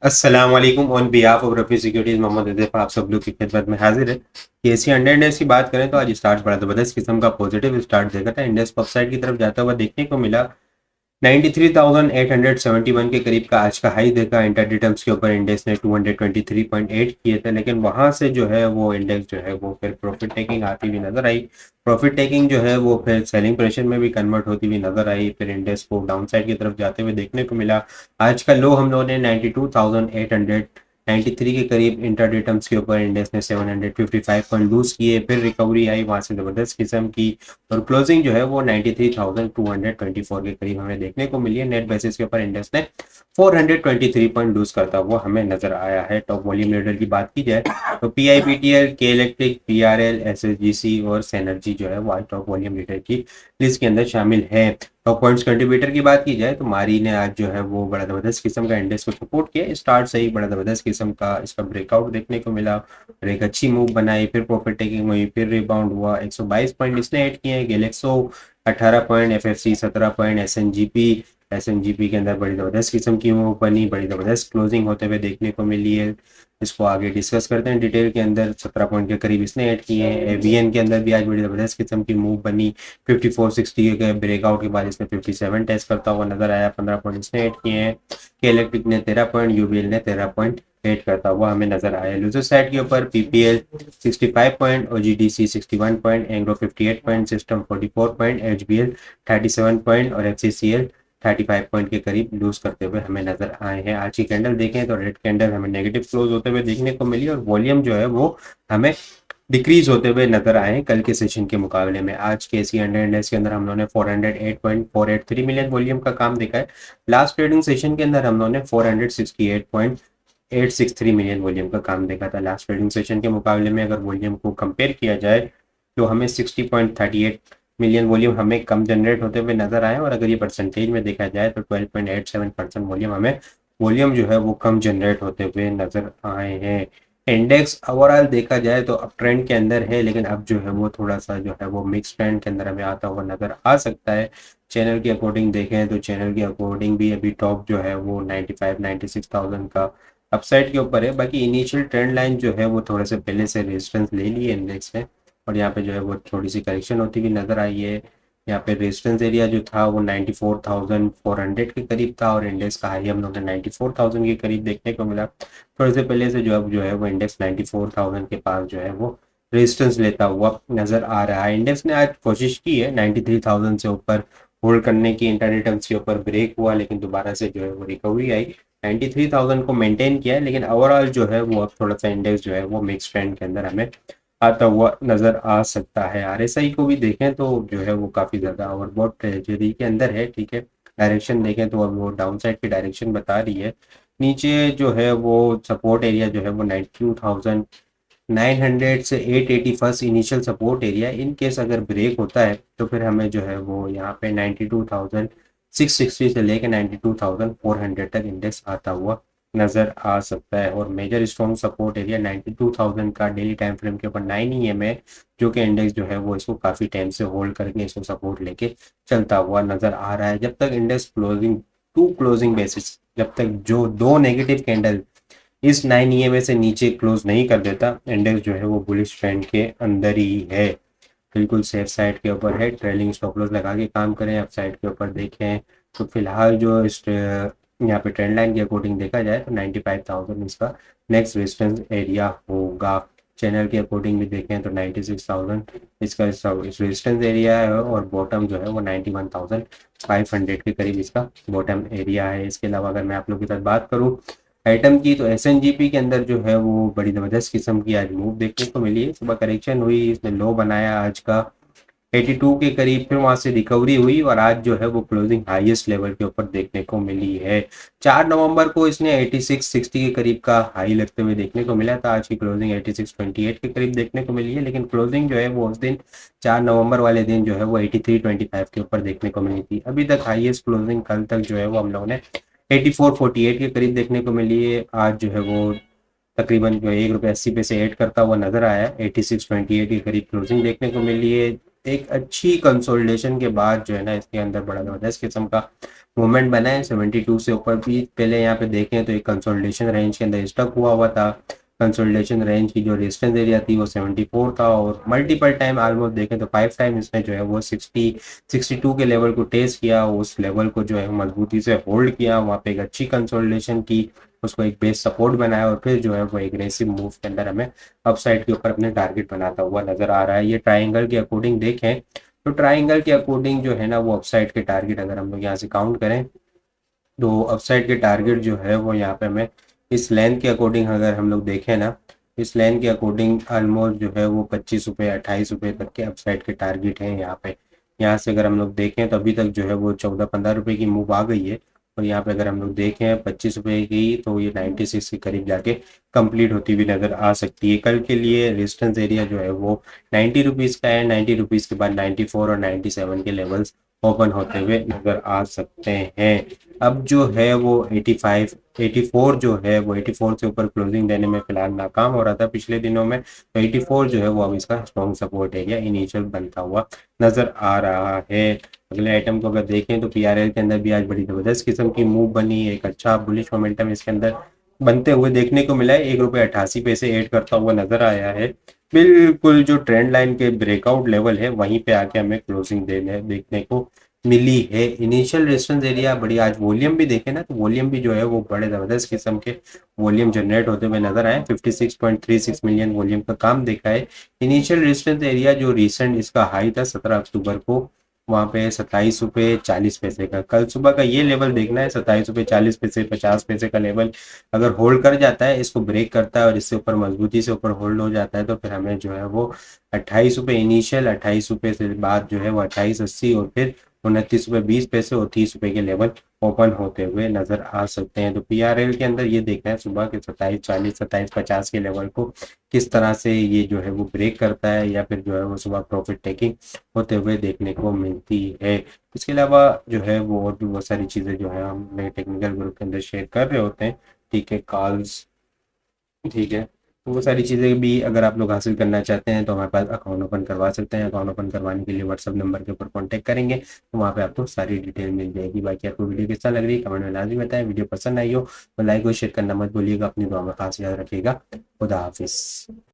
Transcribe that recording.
अस्सलाम वालेकुम on behalf of Rafi securities Mohammad Huzaifa आप सब लोग की खिदमत में हाजिर है। केसी 100 डेज की बात करें तो आज स्टार्ट बड़ा ज़बरदस्त किस्म का पॉजिटिव स्टार्ट देखा था। इंडेक्स अपसाइड की तरफ जाता हुआ देखने को मिला। 93,871 के करीब का आज का हाई देखा। इंटरडे टर्म्स के ऊपर इंडेक्स ने 223.8 किए थे, लेकिन वहां से जो है वो इंडेक्स जो है वो फिर प्रॉफिट टेकिंग आती हुई नजर आई। प्रॉफिट टेकिंग जो है वो फिर सेलिंग प्रेशर में भी कन्वर्ट होती हुई नजर आई। फिर इंडेक्स को डाउन साइड की तरफ जाते हुए देखने को मिला। आज का लो हम लोगों ने 92,893 के करीब इंटरडे टर्म्स के ऊपर इंडेक्स ने 755 पॉइंट लूज किए। फिर रिकवरी आई वहां से जबरदस्त किस्म की, और क्लोजिंग जो है वो 93,224 के करीब हमें देखने को मिली है। नेट बेसिस के ऊपर इंडेक्स ने 423 पॉइंट लूज करता हुआ हमें नजर आया है। टॉप वॉल्यूम लीडर की बात की जाए तो पीआईबीटीएल, के इलेक्ट्रिक, पीआरएल, एसएसजीसी और सेनर्जी जो है वो आज टॉप वॉल्यूम लीडर की लिस्ट के अंदर शामिल है। टॉप पॉइंट्स कंट्रीब्यूटर की बात की जाए तो मारी ने आज जो है वो बड़ा जबरदस्त किस्म का इंडेक्स को सपोर्ट किया। स्टार्ट से ही बड़ा जबरदस्त किस्म का इसका ब्रेकआउट देखने को मिला और एक अच्छी मूव बनाई। फिर प्रॉफिट टेकिंग हुई, फिर रिबाउंड हुआ। 122 पॉइंट इसने ऐड किए हैं। गैलेक्सो 18 पॉइंट, एफएफसी 17 पॉइंट, एसएनजीपी के अंदर बड़ी जबरदस्त किस्म की मूव बनी, बड़ी जबरदस्त क्लोजिंग होते हुए देखने को मिली है। इसको आगे डिस्कस करते हैं डिटेल के अंदर। 17 पॉइंट के करीब इसने ऐड किए हैं। एवीएन के अंदर भी आज बड़ी जबरदस्त किस्म की मूव बनी। 5460 के ब्रेकआउट के बाद इसने 57 टेस्ट करता हुआ नजर आया। 15 पॉइंट इसने ऐड किए हैं। के इलेक्ट्रिक ने 13 पॉइंट, यूबीएल ने 13 पॉइंट ऐड करता हुआ हमें नजर आया। लूजर साइड के ऊपर PPL 65 point, OGDC 61 point, Engro 58 point, system 44 point, HBL 37 point और एफसीसीएल 35 पॉइंट के करीब लूज करते हुए हमें नजर आए हैं। आज की कैंडल देखें तो रेड कैंडल हमें नेगेटिव क्लोज होते हुए देखने को मिली और वॉल्यूम जो है वो हमें डिक्रीज होते हुए नजर आए कल के सेशन के मुकाबले में। आज के एसी 100 इंडेक्स के अंदर हम लोगों ने 408.483 मिलियन वॉल्यूम का काम देखा है। लास्ट ट्रेडिंग सेशन के अंदर हम लोगों ने 468.863 मिलियन वॉल्यूम का काम देखा था। लास्ट ट्रेडिंग सेशन के मुकाबले में अगर वॉल्यूम को कंपेयर किया जाए तो हमें 60.38 मिलियन वॉल्यूम हमें कम जनरेट होते हुए नजर आए, और अगर ये परसेंटेज में देखा जाए तो 12.87% वॉल्यूम जो है वो कम जनरेट होते हुए नजर आए हैं। इंडेक्स ओवरऑल देखा जाए तो अब ट्रेंड के अंदर है, लेकिन अब जो है वो थोड़ा सा जो है वो मिक्स ट्रेंड के अंदर हमें आता हुआ नजर आ सकता है। चैनल के अकॉर्डिंग देखें तो चैनल के अकॉर्डिंग भी अभी टॉप जो है वो 96,000 का अपसाइड के ऊपर है। बाकी इनिशियल ट्रेंड लाइन जो है वो थोड़े से पहले से रेजिस्टेंस ले ली है इंडेक्स में, और यहाँ पे जो है वो थोड़ी सी करेक्शन होती हुई नजर आई है। यहाँ पे रेजिस्टेंस एरिया जो था वो 94,400 के करीब था, और इंडेक्स का हाई हम लोग ने 94,000 के करीब देखने को मिला। थोड़े से पहले से जो है वो इंडेक्स 94,000 के पास जो है वो रेजिस्टेंस लेता हुआ नजर आ रहा है। इंडेक्स ने आज कोशिश की है 93,000 से ऊपर होल्ड करने की। इंटरनेट टर्म्स के ऊपर ब्रेक हुआ, लेकिन दोबारा से जो है वो रिकवरी आई। 93,000 को मेंटेन किया है, लेकिन ओवरऑल जो है वो अब थोड़ा सा इंडेक्स जो है वो मिक्स ट्रेंड के अंदर हमें आता हुआ नजर आ सकता है। आरएसआई को भी देखें तो जो है वो काफी ज्यादा ओवरबॉट ट्रेजेडी के अंदर है। ठीक है, डायरेक्शन देखें तो अब वो डाउन साइड की डायरेक्शन बता रही है। नीचे जो है वो सपोर्ट एरिया जो है वो 92,900 से 880 first initial support area. In case अगर ब्रेक होता है तो फिर हमें जो है वो यहाँ पे 92,660 से लेकर 92,400 तक इंडेक्स आता हुआ नजर आ सकता है। और मेजर स्ट्रॉन्ग सपोर्ट एरिया 92,000 का डेली टाइम फ्रेम के ऊपर 9 EM है, जो कि इंडेक्स जो है वो इसको काफी टाइम से होल्ड करके इसको सपोर्ट लेके चलता हुआ नजर आ रहा है। जब तक इंडेक्स क्लोजिंग बेसिस, जब तक जो दो नेगेटिव कैंडल इस 9 EMA से नीचे क्लोज नहीं कर देता, इंडेक्स जो है वो बुलिश ट्रेंड के अंदर ही है। बिल्कुल सेफ साइड के ऊपर है। ट्रेलिंग स्टॉप लॉस लगा के काम करें। अप साइड के ऊपर देखें तो फिलहाल जो इस यहाँ पे ट्रेंड लाइन के अकॉर्डिंग देखा जाए तो 95,000 इसका नेक्स्ट रेजिस्टेंस एरिया होगा। चैनल के अकॉर्डिंग भी देखें तो 96,000 इसका रेजिस्टेंस एरिया है, और बॉटम जो है वो 91,500 के करीब इसका बॉटम एरिया है। इसके अलावा अगर मैं आप लोग के साथ बात करूँ आइटम की तो एसएनजीपी के अंदर जो है वो बड़ी जबरदस्त किस्म की आज मूव देखने को मिली है। सुबह करेक्शन हुई, इसने लो बनाया आज का 82 के करीब, फिर वहां से रिकवरी हुई और आज जो है वो क्लोजिंग हाईएस्ट लेवल के ऊपर देखने को मिली है। 4 नवंबर को इसने 8660 के करीब का हाई लगते हुए देखने को मिला था। आज की क्लोजिंग 8628 के करीब देखने को मिली है, लेकिन क्लोजिंग जो है वो उस दिन 4 नवंबर वाले दिन जो है वो 8325 के ऊपर देखने को मिली थी। अभी तक हाईएस्ट क्लोजिंग कल तक जो है वो हम लोगों ने 8448 के करीब देखने को मिली है। आज जो है वो तकरीबन जो 1 रुपये 80 पैसे ऐड करता हुआ नजर आया। 8628 के करीब क्लोजिंग देखने को मिली है। एक अच्छी कंसोलिडेशन के बाद जो है ना इसके अंदर बड़ा ज़बरदस्त किस्म का मूवमेंट बना है। 72 से ऊपर भी पहले यहाँ पे देखें तो एक कंसोलिडेशन रेंज के अंदर स्टक हुआ था। कंसोलिडेशन रेंज की जो रेजिस्टेंस एरिया थी वो 74 था, और मल्टीपल टाइम ऑलमोस्ट देखें तो 5 टाइम इसने जो है वो 62 के लेवल को टेस्ट किया, उस लेवल को जो है मजबूती से होल्ड किया, वहाँ पे एक अच्छी कंसोलिडेशन की, उसको एक बेस सपोर्ट बनाया, और फिर जो है वो एग्रेसिव मूव के अंदर हमें अपसाइड के ऊपर अपने टारगेट बनाता हुआ नजर आ रहा है। ये ट्राइंगल के अकॉर्डिंग देखें तो ट्राइंगल के अकॉर्डिंग जो है ना वो अपसाइड के टारगेट अगर हम लोग यहाँ से काउंट करें तो अपसाइड के टारगेट जो है वो यहाँ पे हमें इस लेंथ के अकॉर्डिंग अगर हम लोग देखें ना, इस लेंथ के अकॉर्डिंग ऑलमोस्ट जो है वो 25 रुपये 28 रुपये तक के अपसाइड के टारगेट हैं यहाँ पे। यहाँ से अगर हम लोग देखें तो अभी तक जो है वो 14-15 रुपये की मूव आ गई है, और यहाँ पे अगर हम लोग देखें 25 रुपये की तो ये 96 के करीब जाके कंप्लीट होती हुई नज़र आ सकती है। कल के लिए रेजिस्टेंस एरिया जो है वो 90 रुपीज़ का है। 90 रुपीज़ के बाद 94 और 97 के लेवल्स ओपन होते हुए नजर आ सकते हैं। अब जो है वो 85 84 जो है वो 84 से ऊपर क्लोजिंग देने में फिलहाल नाकाम हो रहा था पिछले दिनों में, तो 84 जो है वो अब इसका स्ट्रॉन्ग सपोर्ट एरिया इनिशियल बनता हुआ नजर आ रहा है। अगले आइटम को अगर देखें तो पीआरएल के अंदर भी आज बड़ी जबरदस्त किस्म की मूव बनी, एक अच्छा बुलिश मोमेंटम इसके अंदर बनते हुए देखने को मिला है। 1 रुपये 88 पैसे ऐड करता हुआ नजर आया है। बिल्कुल जो ट्रेंड लाइन के ब्रेकआउट लेवल है वहीं पे आके हमें क्लोजिंग देने देखने को मिली है। इनिशियल रेजिस्टेंस एरिया बड़ी, आज वॉल्यूम भी देखे ना तो वॉल्यूम भी जो है वो बड़े ज़बरदस्त किस्म के वॉल्यूम जनरेट होते हुए नजर आए। 56.36 मिलियन वॉल्यूम का काम देखा है। इनिशियल रेजिस्टेंस एरिया जो रिसेंट इसका हाई था 17 अक्टूबर को, वहाँ पे 27 रुपये 40 पैसे का, कल सुबह का ये लेवल देखना है 27 रुपये 40 पैसे 50 पैसे का लेवल अगर होल्ड कर जाता है, इसको ब्रेक करता है और इससे ऊपर मजबूती से ऊपर होल्ड हो जाता है, तो फिर हमें जो है वो 28 रुपये इनिशियल, 28 रुपये से बाद जो है वो 28.80 और फिर 29 रुपये 20 पैसे और 30 रुपये के लेवल ओपन होते हुए नजर आ सकते हैं। तो पीआरएल के अंदर ये देखना है सुबह के 27.40 27.50 के लेवल को किस तरह से ये जो है वो ब्रेक करता है, या फिर जो है वो सुबह प्रॉफिट टेकिंग होते हुए देखने को मिलती है। इसके अलावा जो है वो और भी बहुत सारी चीज़ें जो है हम नए टेक्निकल ग्रुप के अंदर शेयर कर रहे होते हैं। ठीक है, कॉल्स, ठीक है, तो वो सारी चीज़ें भी अगर आप लोग हासिल करना चाहते हैं तो हमारे पास अकाउंट ओपन करवा सकते हैं। अकाउंट ओपन करवाने के लिए व्हाट्सअप नंबर के ऊपर कांटेक्ट करेंगे तो वहाँ पे आपको सारी डिटेल मिल जाएगी। बाकी आपको वीडियो कैसा लग रही है कमेंट में लाजमी बताएं। वीडियो पसंद आई हो तो लाइक और शेयर करना मत भूलिएगा। अपनी दुआ में खास याद रखिएगा। खुदा हाफिज़।